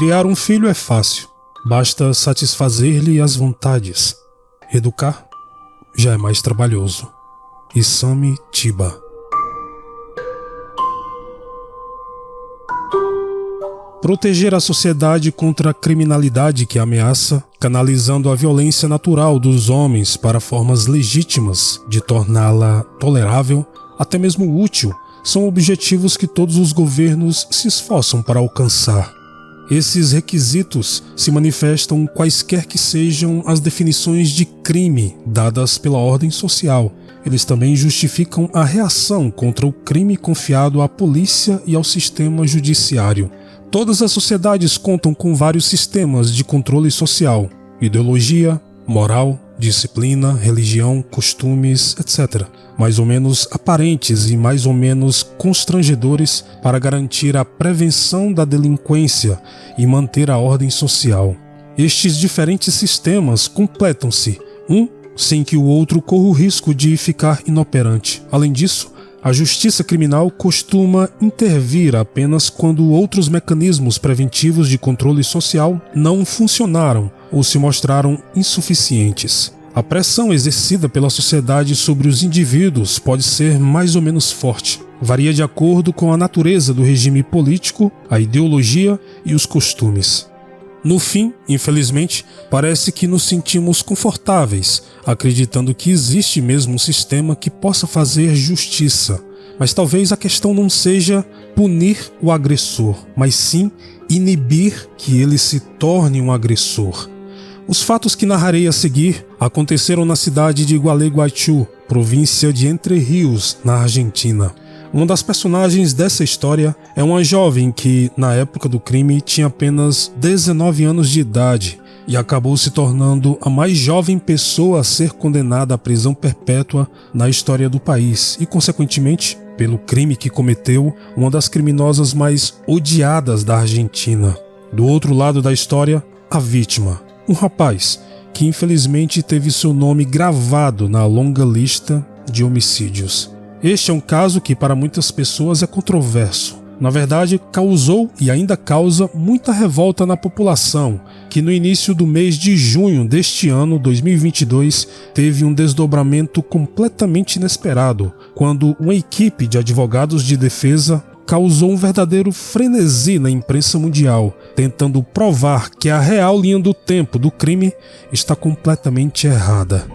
Criar um filho é fácil, basta satisfazer-lhe as vontades. Educar já é mais trabalhoso. Isami Chiba. Proteger a sociedade contra a criminalidade que ameaça, canalizando a violência natural dos homens para formas legítimas de torná-la tolerável, até mesmo útil, são objetivos que todos os governos se esforçam para alcançar. Esses requisitos se manifestam quaisquer que sejam as definições de crime dadas pela ordem social. Eles também justificam a reação contra o crime confiado à polícia e ao sistema judiciário. Todas as sociedades contam com vários sistemas de controle social, ideologia, moral, disciplina, religião, costumes, etc., mais ou menos aparentes e mais ou menos constrangedores para garantir a prevenção da delinquência e manter a ordem social. Estes diferentes sistemas completam-se, um sem que o outro corra o risco de ficar inoperante. Além disso, a justiça criminal costuma intervir apenas quando outros mecanismos preventivos de controle social não funcionaram ou se mostraram insuficientes. A pressão exercida pela sociedade sobre os indivíduos pode ser mais ou menos forte. Varia de acordo com a natureza do regime político, a ideologia e os costumes. No fim, infelizmente, parece que nos sentimos confortáveis, acreditando que existe mesmo um sistema que possa fazer justiça. Mas talvez a questão não seja punir o agressor, mas sim inibir que ele se torne um agressor. Os fatos que narrarei a seguir aconteceram na cidade de Gualeguaychú, província de Entre Rios, na Argentina. Uma das personagens dessa história é uma jovem que, na época do crime, tinha apenas 19 anos de idade e acabou se tornando a mais jovem pessoa a ser condenada à prisão perpétua na história do país e, consequentemente, pelo crime que cometeu, uma das criminosas mais odiadas da Argentina. Do outro lado da história, a vítima, um rapaz que infelizmente teve seu nome gravado na longa lista de homicídios. Este é um caso que para muitas pessoas é controverso. Na verdade, causou e ainda causa muita revolta na população, que no início do mês de junho deste ano, 2022, teve um desdobramento completamente inesperado, quando uma equipe de advogados de defesa causou um verdadeiro frenesi na imprensa mundial, tentando provar que a real linha do tempo do crime está completamente errada.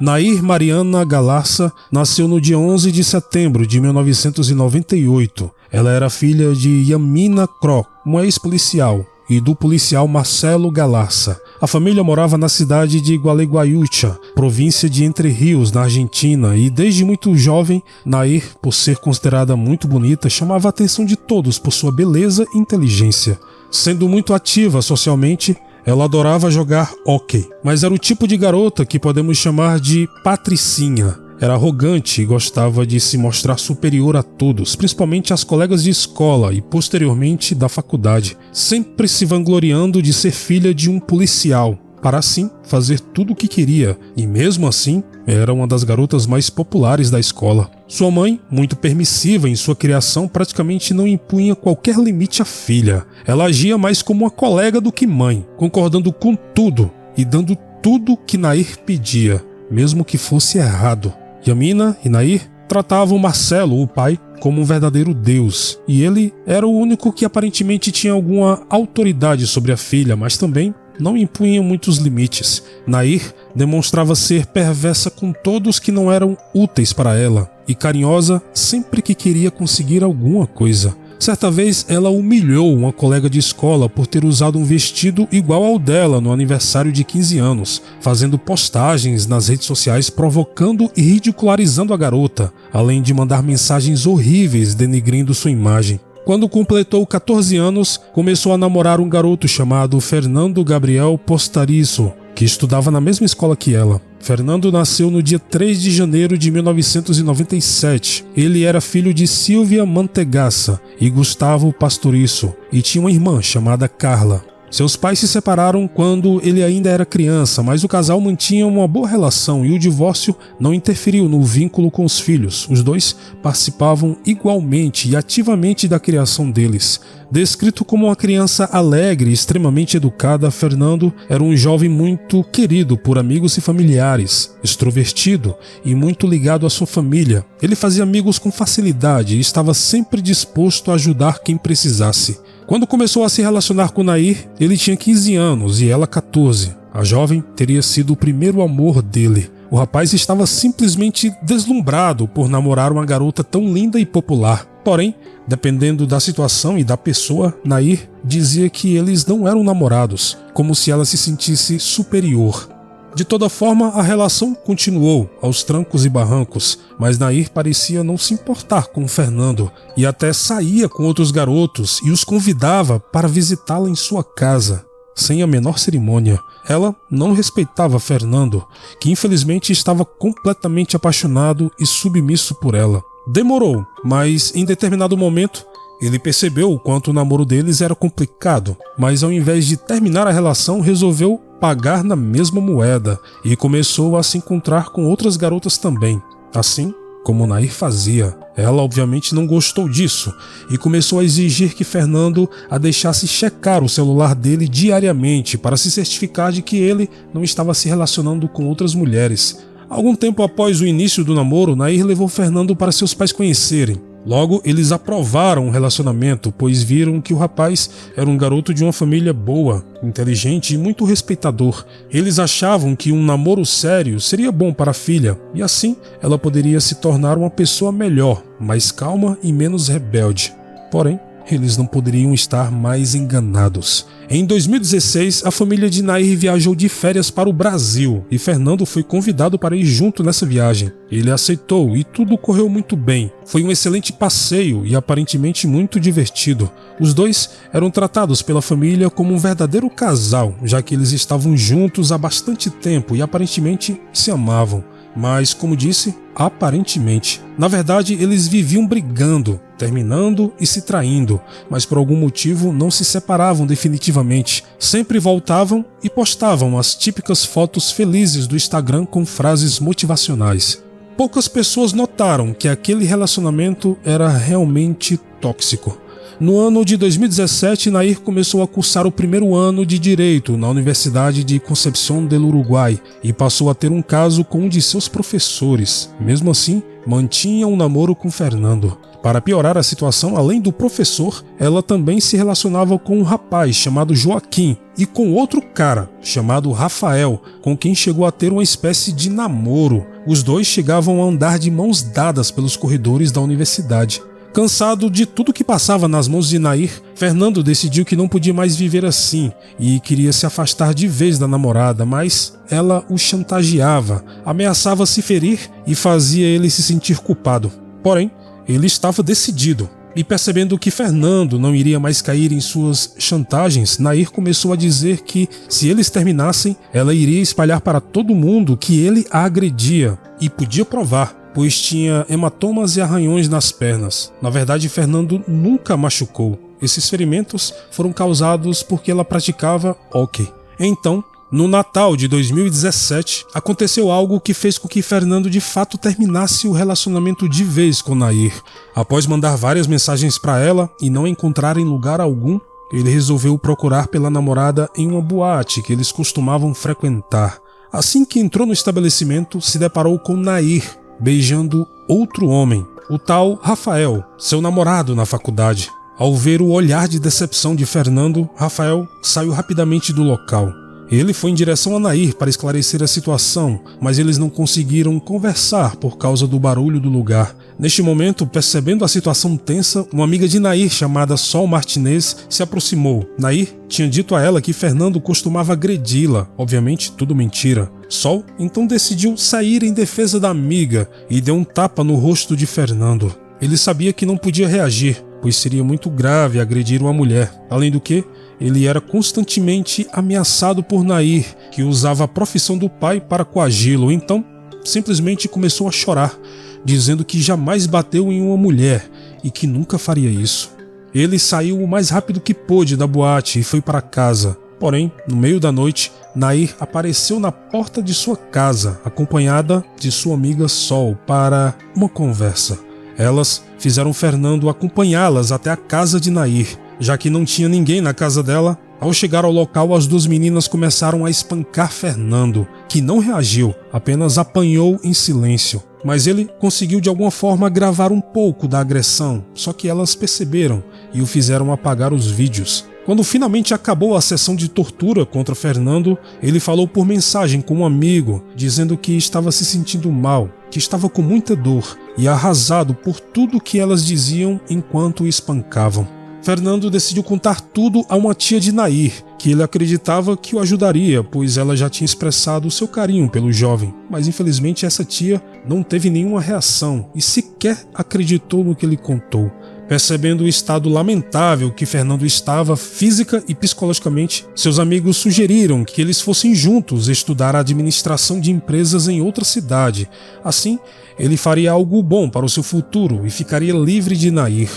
Nair Mariana Galarza nasceu no dia 11 de setembro de 1998. Ela era filha de Yamina Kroc, uma ex-policial, e do policial Marcelo Galarza. A família morava na cidade de Gualeguaychú, província de Entre Rios, na Argentina, e desde muito jovem, Nair, por ser considerada muito bonita, chamava a atenção de todos por sua beleza e inteligência. Sendo muito ativa socialmente, ela adorava jogar hóquei, mas era o tipo de garota que podemos chamar de patricinha. Era arrogante e gostava de se mostrar superior a todos, principalmente às colegas de escola e posteriormente da faculdade, sempre se vangloriando de ser filha de um policial, para assim fazer tudo o que queria, e mesmo assim era uma das garotas mais populares da escola. Sua mãe, muito permissiva em sua criação, praticamente não impunha qualquer limite à filha. Ela agia mais como uma colega do que mãe, concordando com tudo e dando tudo que Nair pedia, mesmo que fosse errado. Yamina e Nair tratavam Marcelo, o pai, como um verdadeiro deus, e ele era o único que aparentemente tinha alguma autoridade sobre a filha, mas também não impunha muitos limites. Nair demonstrava ser perversa com todos que não eram úteis para ela e carinhosa sempre que queria conseguir alguma coisa. Certa vez ela humilhou uma colega de escola por ter usado um vestido igual ao dela no aniversário de 15 anos, fazendo postagens nas redes sociais provocando e ridicularizando a garota, além de mandar mensagens horríveis denigrindo sua imagem. Quando completou 14 anos, começou a namorar um garoto chamado Fernando Gabriel Postarizo, que estudava na mesma escola que ela. Fernando nasceu no dia 3 de janeiro de 1997. Ele era filho de Silvia Mantegassa e Gustavo Pastorizo e tinha uma irmã chamada Carla. Seus pais se separaram quando ele ainda era criança, mas o casal mantinha uma boa relação e o divórcio não interferiu no vínculo com os filhos. Os dois participavam igualmente e ativamente da criação deles. Descrito como uma criança alegre e extremamente educada, Fernando era um jovem muito querido por amigos e familiares, extrovertido e muito ligado à sua família. Ele fazia amigos com facilidade e estava sempre disposto a ajudar quem precisasse. Quando começou a se relacionar com Nair, ele tinha 15 anos e ela 14. A jovem teria sido o primeiro amor dele. O rapaz estava simplesmente deslumbrado por namorar uma garota tão linda e popular. Porém, dependendo da situação e da pessoa, Nair dizia que eles não eram namorados, como se ela se sentisse superior. De toda forma, a relação continuou aos trancos e barrancos, mas Nair parecia não se importar com Fernando e até saía com outros garotos e os convidava para visitá-la em sua casa, sem a menor cerimônia. Ela não respeitava Fernando, que infelizmente estava completamente apaixonado e submisso por ela. Demorou, mas em determinado momento ele percebeu o quanto o namoro deles era complicado, mas ao invés de terminar a relação, resolveu pagar na mesma moeda e começou a se encontrar com outras garotas também, assim como Nair fazia. Ela obviamente não gostou disso e começou a exigir que Fernando a deixasse checar o celular dele diariamente para se certificar de que ele não estava se relacionando com outras mulheres. Algum tempo após o início do namoro, Nair levou Fernando para seus pais conhecerem. Logo, eles aprovaram o relacionamento, pois viram que o rapaz era um garoto de uma família boa, inteligente e muito respeitador. Eles achavam que um namoro sério seria bom para a filha, e assim ela poderia se tornar uma pessoa melhor, mais calma e menos rebelde. Porém, eles não poderiam estar mais enganados. Em 2016, a família de Nair viajou de férias para o Brasil e Fernando foi convidado para ir junto nessa viagem. Ele aceitou e tudo correu muito bem. Foi um excelente passeio e aparentemente muito divertido. Os dois eram tratados pela família como um verdadeiro casal, já que eles estavam juntos há bastante tempo e aparentemente se amavam. Mas, como disse, aparentemente. Na verdade, eles viviam brigando, terminando e se traindo, mas por algum motivo não se separavam definitivamente. Sempre voltavam e postavam as típicas fotos felizes do Instagram com frases motivacionais. Poucas pessoas notaram que aquele relacionamento era realmente tóxico. No ano de 2017, Nair começou a cursar o primeiro ano de Direito na Universidade de Concepción del Uruguai e passou a ter um caso com um de seus professores. Mesmo assim, mantinha um namoro com Fernando. Para piorar a situação, além do professor, ela também se relacionava com um rapaz chamado Joaquim e com outro cara chamado Rafael, com quem chegou a ter uma espécie de namoro. Os dois chegavam a andar de mãos dadas pelos corredores da universidade. Cansado de tudo que passava nas mãos de Nair, Fernando decidiu que não podia mais viver assim e queria se afastar de vez da namorada, mas ela o chantageava, ameaçava se ferir e fazia ele se sentir culpado. Porém, ele estava decidido. E percebendo que Fernando não iria mais cair em suas chantagens, Nair começou a dizer que, se eles terminassem, ela iria espalhar para todo mundo que ele a agredia, e podia provar, pois tinha hematomas e arranhões nas pernas. Na verdade, Fernando nunca machucou. Esses ferimentos foram causados porque ela praticava hóquei. Então, no Natal de 2017, aconteceu algo que fez com que Fernando de fato terminasse o relacionamento de vez com Nair. Após mandar várias mensagens para ela e não encontrar em lugar algum, ele resolveu procurar pela namorada em uma boate que eles costumavam frequentar. Assim que entrou no estabelecimento, se deparou com Nair, beijando outro homem, o tal Rafael, seu namorado na faculdade. Ao ver o olhar de decepção de Fernando, Rafael saiu rapidamente do local. Ele foi em direção a Nair para esclarecer a situação, mas eles não conseguiram conversar por causa do barulho do lugar. Neste momento, percebendo a situação tensa, uma amiga de Nair chamada Sol Martinez se aproximou. Nair tinha dito a ela que Fernando costumava agredi-la, obviamente tudo mentira. Sol então decidiu sair em defesa da amiga e deu um tapa no rosto de Fernando. Ele sabia que não podia reagir, pois seria muito grave agredir uma mulher. Além do que, ele era constantemente ameaçado por Nair, que usava a profissão do pai para coagi-lo. Então, simplesmente começou a chorar, dizendo que jamais bateu em uma mulher e que nunca faria isso. Ele saiu o mais rápido que pôde da boate e foi para casa. Porém, no meio da noite, Nair apareceu na porta de sua casa, acompanhada de sua amiga Sol, para uma conversa. Elas fizeram Fernando acompanhá-las até a casa de Nair. Já que não tinha ninguém na casa dela, ao chegar ao local, as duas meninas começaram a espancar Fernando, que não reagiu, apenas apanhou em silêncio. Mas ele conseguiu de alguma forma gravar um pouco da agressão, só que elas perceberam e o fizeram apagar os vídeos. Quando finalmente acabou a sessão de tortura contra Fernando, ele falou por mensagem com um amigo, dizendo que estava se sentindo mal, que estava com muita dor e arrasado por tudo que elas diziam enquanto o espancavam. Fernando decidiu contar tudo a uma tia de Nair, que ele acreditava que o ajudaria, pois ela já tinha expressado o seu carinho pelo jovem. Mas infelizmente essa tia não teve nenhuma reação e sequer acreditou no que ele contou. Percebendo o estado lamentável que Fernando estava física e psicologicamente, seus amigos sugeriram que eles fossem juntos estudar a administração de empresas em outra cidade. Assim, ele faria algo bom para o seu futuro e ficaria livre de Nair.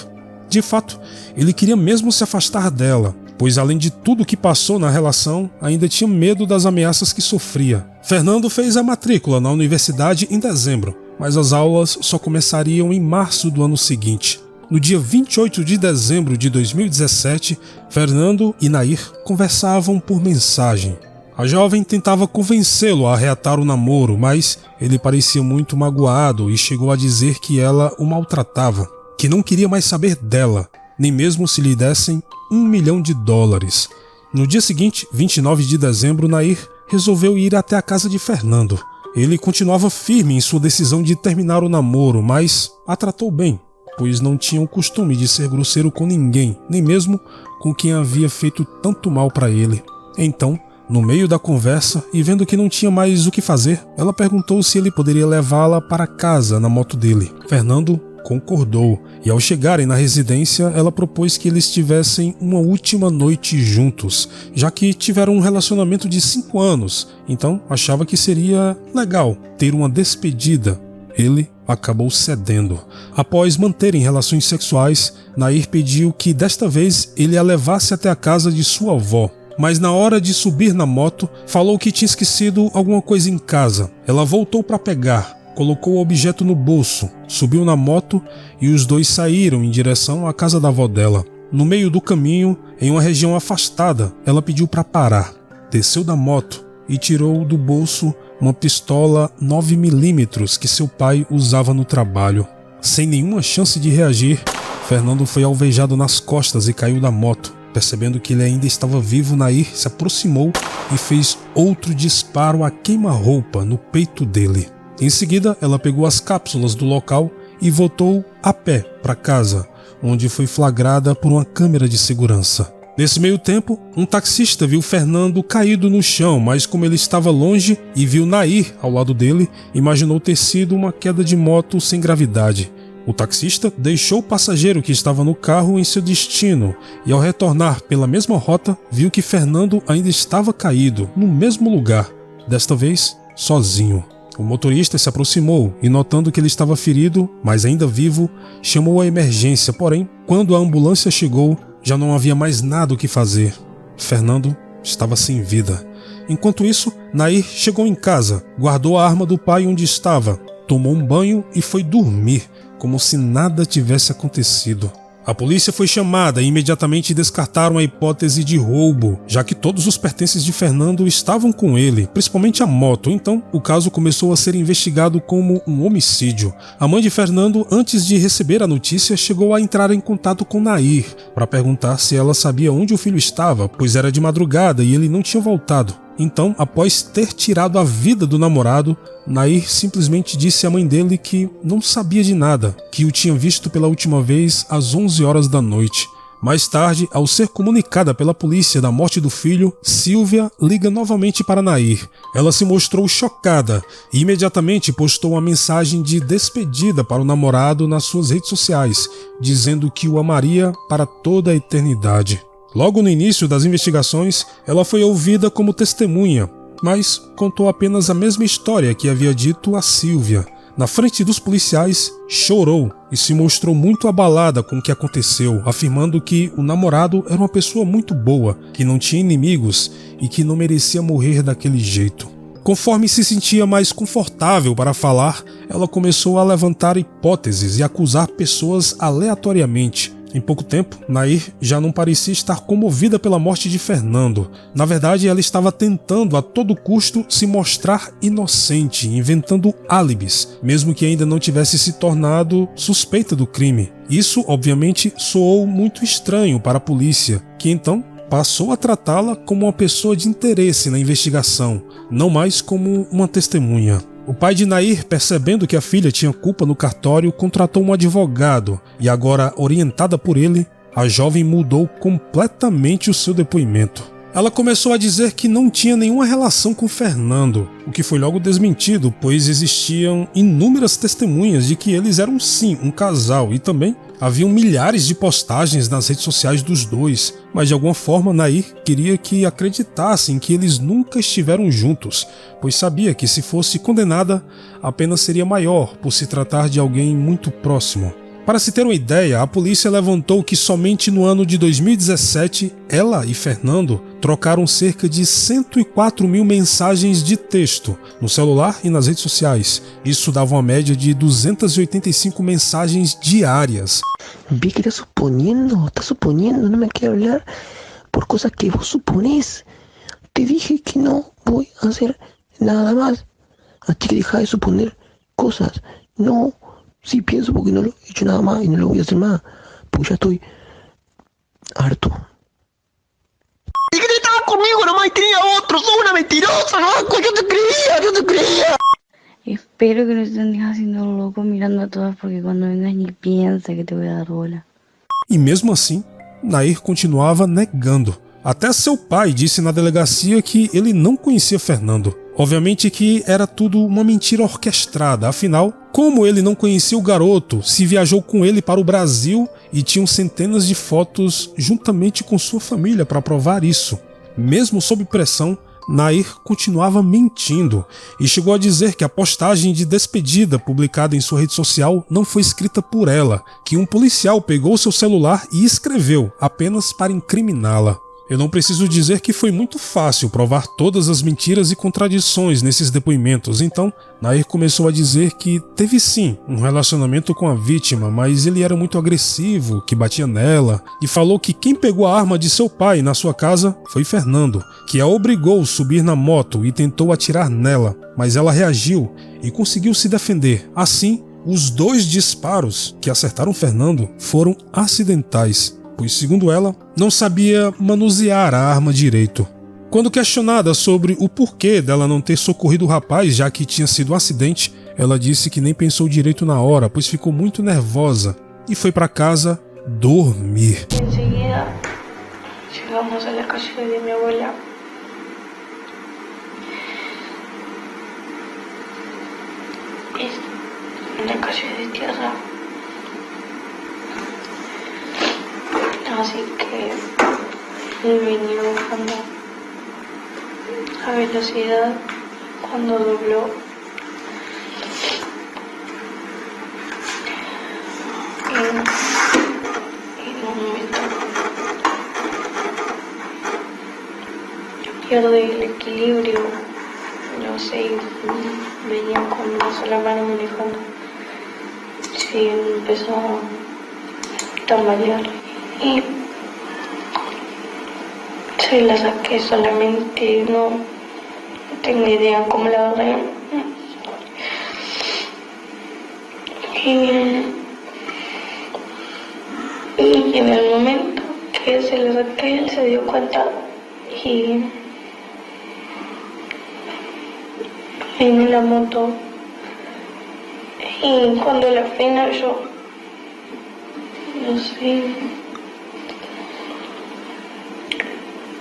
De fato, ele queria mesmo se afastar dela, pois além de tudo que passou na relação, ainda tinha medo das ameaças que sofria. Fernando fez a matrícula na universidade em dezembro, mas as aulas só começariam em março do ano seguinte. No dia 28 de dezembro de 2017, Fernando e Nair conversavam por mensagem. A jovem tentava convencê-lo a reatar o namoro, mas ele parecia muito magoado e chegou a dizer que ela o maltratava, que não queria mais saber dela, nem mesmo se lhe dessem $1 milhão. No dia seguinte, 29 de dezembro, Nair resolveu ir até a casa de Fernando. Ele continuava firme em sua decisão de terminar o namoro, mas a tratou bem, pois não tinha o costume de ser grosseiro com ninguém, nem mesmo com quem havia feito tanto mal para ele. Então, no meio da conversa e vendo que não tinha mais o que fazer, ela perguntou se ele poderia levá-la para casa na moto dele. Fernando concordou, e ao chegarem na residência, ela propôs que eles tivessem uma última noite juntos, já que tiveram um relacionamento de 5 anos, então achava que seria legal ter uma despedida. Ele acabou cedendo. Após manterem relações sexuais, Nair pediu que desta vez ele a levasse até a casa de sua avó. Mas na hora de subir na moto, falou que tinha esquecido alguma coisa em casa. Ela voltou para pegar, colocou o objeto no bolso, subiu na moto e os dois saíram em direção à casa da avó dela. No meio do caminho, em uma região afastada, ela pediu para parar. Desceu da moto e tirou do bolso uma pistola 9mm que seu pai usava no trabalho. Sem nenhuma chance de reagir, Fernando foi alvejado nas costas e caiu da moto. Percebendo que ele ainda estava vivo, Nair se aproximou e fez outro disparo a queima-roupa no peito dele. Em seguida, ela pegou as cápsulas do local e voltou a pé para casa, onde foi flagrada por uma câmera de segurança. Nesse meio tempo, um taxista viu Fernando caído no chão, mas como ele estava longe e viu Nair ao lado dele, imaginou ter sido uma queda de moto sem gravidade. O taxista deixou o passageiro que estava no carro em seu destino e, ao retornar pela mesma rota, viu que Fernando ainda estava caído, no mesmo lugar, desta vez sozinho. O motorista se aproximou e, notando que ele estava ferido, mas ainda vivo, chamou a emergência, porém, quando a ambulância chegou, já não havia mais nada o que fazer. Fernando estava sem vida. Enquanto isso, Nair chegou em casa, guardou a arma do pai onde estava, tomou um banho e foi dormir, como se nada tivesse acontecido. A polícia foi chamada e imediatamente descartaram a hipótese de roubo, já que todos os pertences de Fernando estavam com ele, principalmente a moto. Então, o caso começou a ser investigado como um homicídio. A mãe de Fernando, antes de receber a notícia, chegou a entrar em contato com Nair para perguntar se ela sabia onde o filho estava, pois era de madrugada e ele não tinha voltado. Então, após ter tirado a vida do namorado, Nair simplesmente disse à mãe dele que não sabia de nada, que o tinha visto pela última vez às 11 horas da noite. Mais tarde, ao ser comunicada pela polícia da morte do filho, Silvia liga novamente para Nair. Ela se mostrou chocada e imediatamente postou uma mensagem de despedida para o namorado nas suas redes sociais, dizendo que o amaria para toda a eternidade. Logo no início das investigações, ela foi ouvida como testemunha, mas contou apenas a mesma história que havia dito a Silvia. Na frente dos policiais, chorou e se mostrou muito abalada com o que aconteceu, afirmando que o namorado era uma pessoa muito boa, que não tinha inimigos e que não merecia morrer daquele jeito. Conforme se sentia mais confortável para falar, ela começou a levantar hipóteses e acusar pessoas aleatoriamente. Em pouco tempo, Nair já não parecia estar comovida pela morte de Fernando. Na verdade, ela estava tentando a todo custo se mostrar inocente, inventando álibis, mesmo que ainda não tivesse se tornado suspeita do crime. Isso, obviamente, soou muito estranho para a polícia, que então passou a tratá-la como uma pessoa de interesse na investigação, não mais como uma testemunha. O pai de Nair, percebendo que a filha tinha culpa no cartório, contratou um advogado e agora, orientada por ele, a jovem mudou completamente o seu depoimento. Ela começou a dizer que não tinha nenhuma relação com Fernando, o que foi logo desmentido, pois existiam inúmeras testemunhas de que eles eram sim um casal e também haviam milhares de postagens nas redes sociais dos dois, mas de alguma forma Nair queria que acreditassem que eles nunca estiveram juntos, pois sabia que se fosse condenada, a pena seria maior por se tratar de alguém muito próximo. Para se ter uma ideia, a polícia levantou que somente no ano de 2017, ela e Fernando trocaram cerca de 104 mil mensagens de texto no celular e nas redes sociais. Isso dava uma média de 285 mensagens diárias. Vi que está suponiendo, no me quiere hablar por cosas que vos suponés. Te dije que no voy a hacer nada más. Así que deja de suponer cosas. No. Sí pienso porque no lo he hecho nada más y no lo voy a hacer más, porque ya estoy harto. Y que estaba conmigo nomás y tenía otro, sos una mentirosa, loco, yo te creía. Espero que no estén haciendo loco mirando a todas porque cuando vengas ni piensa que te voy a dar bola. E mesmo assim, Nair continuava negando. Até seu pai disse na delegacia que ele não conhecia Fernando. Obviamente que era tudo uma mentira orquestrada, afinal, como ele não conhecia o garoto, se viajou com ele para o Brasil e tinham centenas de fotos juntamente com sua família para provar isso. Mesmo sob pressão, Nair continuava mentindo e chegou a dizer que a postagem de despedida publicada em sua rede social não foi escrita por ela, que um policial pegou seu celular e escreveu apenas para incriminá-la. Eu não preciso dizer que foi muito fácil provar todas as mentiras e contradições nesses depoimentos, então Nair começou a dizer que teve sim um relacionamento com a vítima, mas ele era muito agressivo, que batia nela, e falou que quem pegou a arma de seu pai na sua casa foi Fernando, que a obrigou a subir na moto e tentou atirar nela, mas ela reagiu e conseguiu se defender. Assim, os 2 disparos que acertaram Fernando foram acidentais, pois, segundo ela, não sabia manusear a arma direito. Quando questionada sobre o porquê dela não ter socorrido o rapaz, já que tinha sido um acidente, ela disse que nem pensou direito na hora, pois ficou muito nervosa e foi para casa dormir. Enseguida llegamos a la casa de mi abuela. Es una calle de tierra. Así que él venía bajando a velocidad cuando dobló. En un momento pierde el equilibrio, no sé, venía con una sola mano manejando. Sí, empezó a tambalear. Y se la saqué solamente, no tengo idea cómo la agarré. Y en el momento que se la saqué, él se dio cuenta y en la moto. Y cuando la frena yo no sé.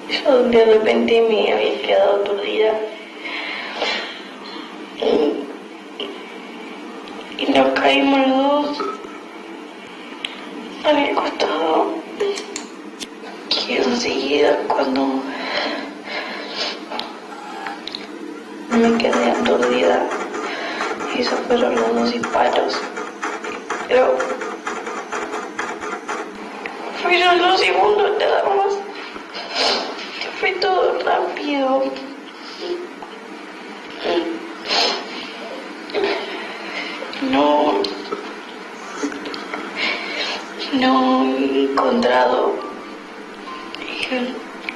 Yo de repente me había quedado aturdida y nos caímos los dos a mi costado y enseguida cuando me quedé aturdida y esos fueron los 2 disparos. Pero fueron 2 segundos nada más. Fue todo rápido. No he encontrado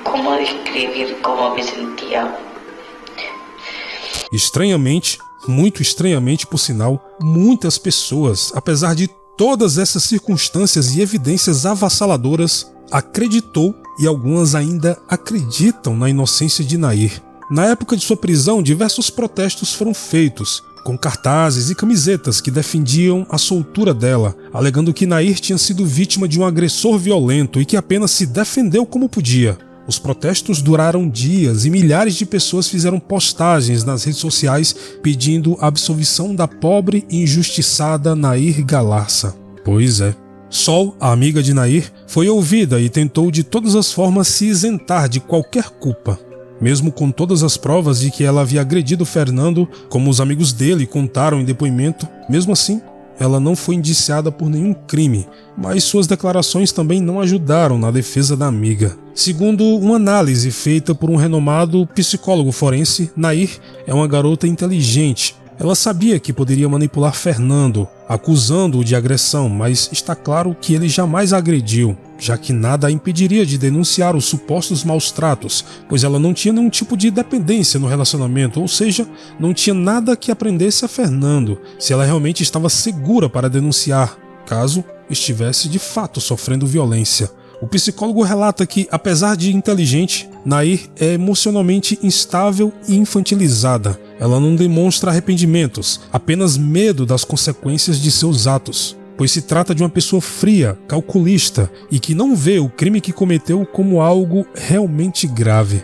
como descrever como me sentia. Estranhamente, muito estranhamente por sinal, muitas pessoas, apesar de todas essas circunstâncias e evidências avassaladoras, acreditou e algumas ainda acreditam na inocência de Nair. Na época de sua prisão, diversos protestos foram feitos, com cartazes e camisetas que defendiam a soltura dela, alegando que Nair tinha sido vítima de um agressor violento e que apenas se defendeu como podia. Os protestos duraram dias e milhares de pessoas fizeram postagens nas redes sociais pedindo a absolvição da pobre e injustiçada Nair Galarça. Pois é. Sol, a amiga de Nair, foi ouvida e tentou de todas as formas se isentar de qualquer culpa. Mesmo com todas as provas de que ela havia agredido Fernando, como os amigos dele contaram em depoimento, mesmo assim, ela não foi indiciada por nenhum crime, mas suas declarações também não ajudaram na defesa da amiga. Segundo uma análise feita por um renomado psicólogo forense, Nair é uma garota inteligente. Ela sabia que poderia manipular Fernando, acusando-o de agressão, mas está claro que ele jamais a agrediu, já que nada a impediria de denunciar os supostos maus-tratos, pois ela não tinha nenhum tipo de dependência no relacionamento, ou seja, não tinha nada que aprendesse a Fernando, se ela realmente estava segura para denunciar, caso estivesse de fato sofrendo violência. O psicólogo relata que, apesar de inteligente, Nair é emocionalmente instável e infantilizada. Ela não demonstra arrependimentos, apenas medo das consequências de seus atos, pois se trata de uma pessoa fria, calculista e que não vê o crime que cometeu como algo realmente grave.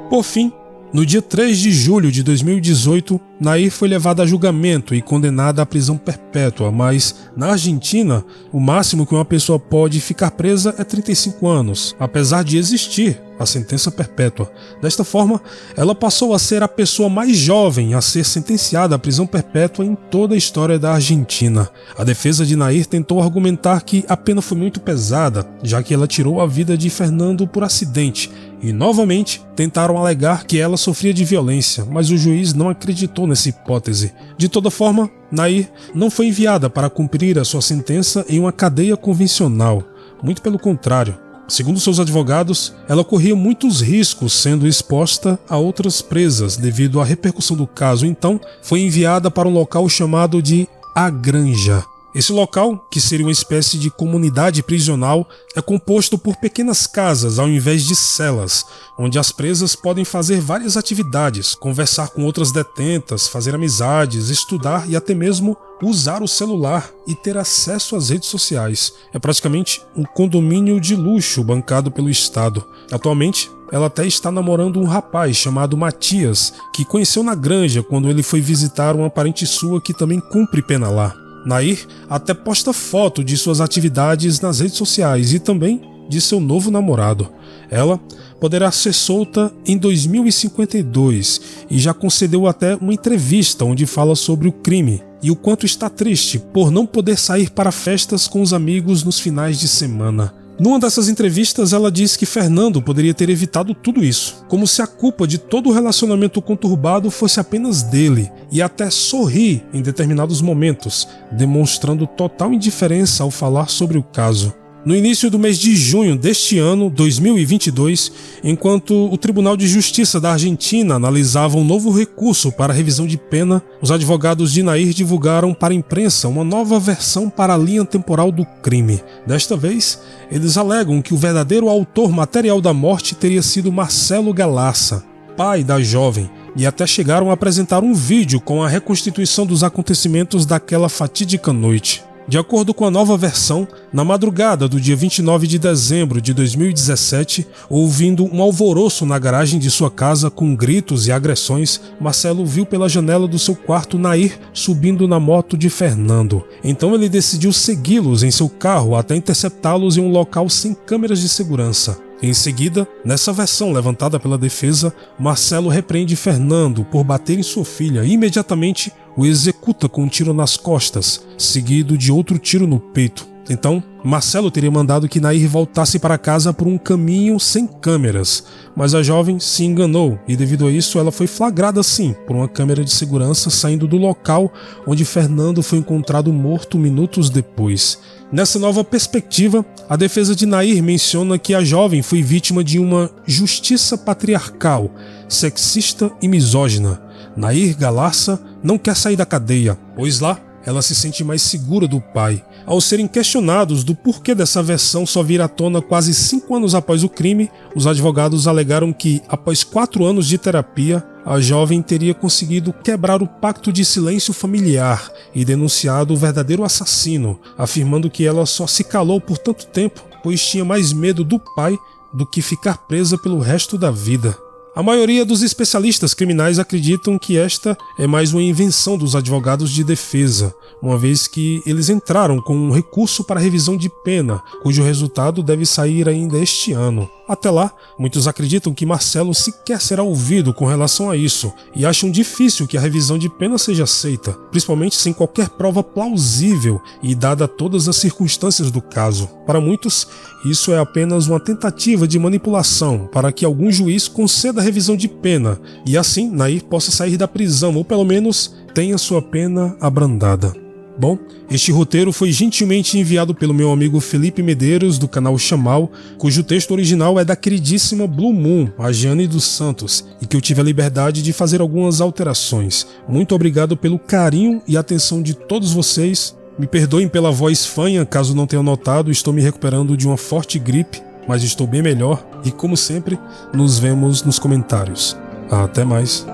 Por fim, no dia 3 de julho de 2018, Nair foi levada a julgamento e condenada à prisão perpétua, mas, na Argentina, o máximo que uma pessoa pode ficar presa é 35 anos, apesar de existir a sentença perpétua. Desta forma, ela passou a ser a pessoa mais jovem a ser sentenciada à prisão perpétua em toda a história da Argentina. A defesa de Nair tentou argumentar que a pena foi muito pesada, já que ela tirou a vida de Fernando por acidente, e novamente tentaram alegar que ela sofria de violência, mas o juiz não acreditou nessa hipótese. De toda forma, Nair não foi enviada para cumprir a sua sentença em uma cadeia convencional, muito pelo contrário. Segundo seus advogados, ela corria muitos riscos sendo exposta a outras presas devido à repercussão do caso, então foi enviada para um local chamado de A Granja. Esse local, que seria uma espécie de comunidade prisional, é composto por pequenas casas ao invés de celas, onde as presas podem fazer várias atividades, conversar com outras detentas, fazer amizades, estudar e até mesmo usar o celular e ter acesso às redes sociais. É praticamente um condomínio de luxo bancado pelo Estado. Atualmente, ela até está namorando um rapaz chamado Matias, que conheceu na granja quando ele foi visitar uma parente sua que também cumpre pena lá. Nair até posta foto de suas atividades nas redes sociais e também de seu novo namorado. Ela poderá ser solta em 2052 e já concedeu até uma entrevista onde fala sobre o crime e o quanto está triste por não poder sair para festas com os amigos nos finais de semana. Numa dessas entrevistas, ela diz que Fernando poderia ter evitado tudo isso, como se a culpa de todo o relacionamento conturbado fosse apenas dele, e até sorri em determinados momentos, demonstrando total indiferença ao falar sobre o caso. No início do mês de junho deste ano, 2022, enquanto o Tribunal de Justiça da Argentina analisava um novo recurso para a revisão de pena, os advogados de Nair divulgaram para a imprensa uma nova versão para a linha temporal do crime. Desta vez, eles alegam que o verdadeiro autor material da morte teria sido Marcelo Galarça, pai da jovem, e até chegaram a apresentar um vídeo com a reconstituição dos acontecimentos daquela fatídica noite. De acordo com a nova versão, na madrugada do dia 29 de dezembro de 2017, ouvindo um alvoroço na garagem de sua casa com gritos e agressões, Marcelo viu pela janela do seu quarto Nair subindo na moto de Fernando. Então ele decidiu segui-los em seu carro até interceptá-los em um local sem câmeras de segurança. Em seguida, nessa versão levantada pela defesa, Marcelo repreende Fernando por bater em sua filha e imediatamente o executa com um tiro nas costas, seguido de outro tiro no peito. Então, Marcelo teria mandado que Nair voltasse para casa por um caminho sem câmeras, mas a jovem se enganou e devido a isso ela foi flagrada sim por uma câmera de segurança saindo do local onde Fernando foi encontrado morto minutos depois. Nessa nova perspectiva, a defesa de Nair menciona que a jovem foi vítima de uma justiça patriarcal, sexista e misógina. Nair Galarça não quer sair da cadeia, pois lá ela se sente mais segura do pai. Ao serem questionados do porquê dessa versão só vir à tona quase 5 anos após o crime, os advogados alegaram que, após 4 anos de terapia, a jovem teria conseguido quebrar o pacto de silêncio familiar e denunciado o verdadeiro assassino, afirmando que ela só se calou por tanto tempo, pois tinha mais medo do pai do que ficar presa pelo resto da vida. A maioria dos especialistas criminais acreditam que esta é mais uma invenção dos advogados de defesa, uma vez que eles entraram com um recurso para revisão de pena, cujo resultado deve sair ainda este ano. Até lá, muitos acreditam que Marcelo sequer será ouvido com relação a isso e acham difícil que a revisão de pena seja aceita, principalmente sem qualquer prova plausível e dada todas as circunstâncias do caso. Para muitos, isso é apenas uma tentativa de manipulação para que algum juiz conceda a revisão de pena e assim Nair possa sair da prisão ou pelo menos tenha sua pena abrandada. Bom, este roteiro foi gentilmente enviado pelo meu amigo Felipe Medeiros, do canal Chamal, cujo texto original é da queridíssima Blue Moon, a Jane dos Santos, e que eu tive a liberdade de fazer algumas alterações. Muito obrigado pelo carinho e atenção de todos vocês. Me perdoem pela voz fanha, caso não tenham notado, estou me recuperando de uma forte gripe, mas estou bem melhor e, como sempre, nos vemos nos comentários. Até mais!